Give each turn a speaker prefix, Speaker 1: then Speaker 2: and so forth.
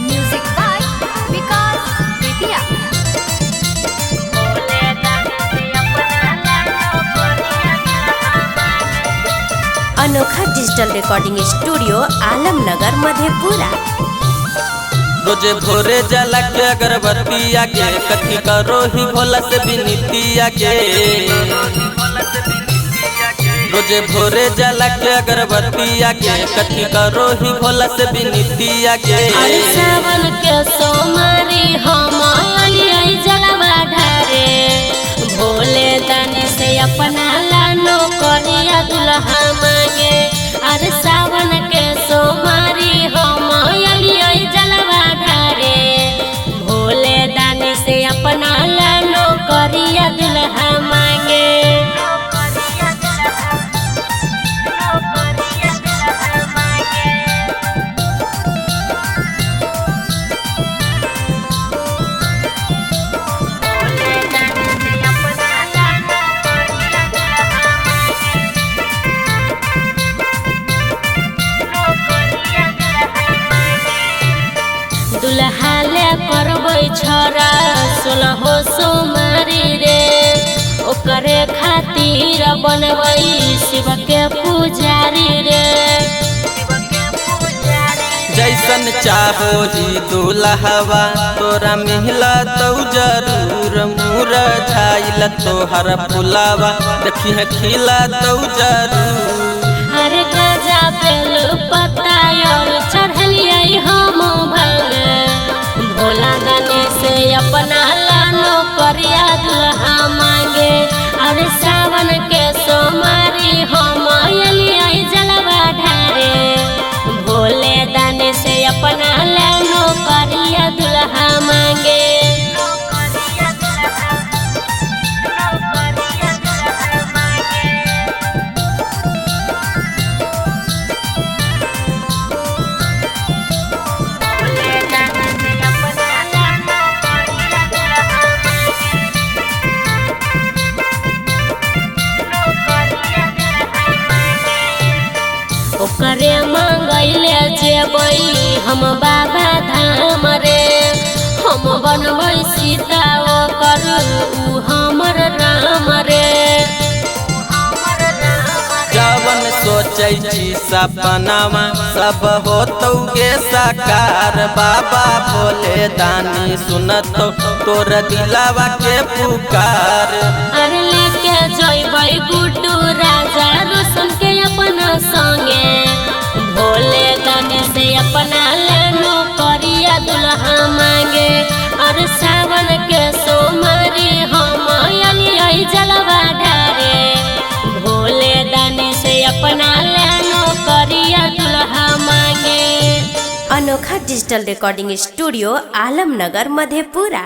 Speaker 1: Music by विकास बेतिया। अनोखा digital recording studio Alamnagar Madhepura.
Speaker 2: रोजे भोरे जला के अगरबत्तिया के कथी करो ही भोला से विनीतिया के। रोजे भोरे जला के अगरबत्तिया के कथी करो ही भोला से विनीतिया के।
Speaker 3: सावन के सोमारी हम जलवा ढारे भोले दानी से अपना लानो करिया दुल्हा मांगे। अरे सावन के सोमारी हम जलवा ढारे भोले दानी से अपना लानो करिया दुल्हा मांगे। दुल्हा ले करबै छोरा 16 सोमारी रे ओकरे खातिर बनबै शिव के पुजारी रे।
Speaker 2: जैसन चाहो ही दुल्हवा तोरा मिला तो जरूर मुरझाइल तोहर फुलावा देखी है खिला तो जरूर।
Speaker 3: अरे गजा बेल पत्ता और चढ़लिए हम भांग भोला दानी से अपना लानो करिया दुल्हा मांगे। अरे सावन के सोमारी हम जलवा ढारे भोले दानी से अपना लानो करिया दुल्हा मांगे। ओकरे मांगैले जेबै हम बाबा धाम रे हम बनबै सीता ओकर उ हमर राम रे।
Speaker 2: जवन सोचै छी सपनावा सब होतौ गे साकार बाबा भोले दानी सुनतौ तोर दिलावा के पुकार।
Speaker 3: अरे लेके जइबै गुड्डू राजा रोशन के अपना संगे भोले दानी से अपना लेनो करिया दुल्हा मांगे। अरे सावन के सोमारी हम जलवा ढारे भोले दानी से अपना लेनो करिया दुल्हा मांगे।
Speaker 1: अनोखा digital recording studio Alamnagar Madhepura.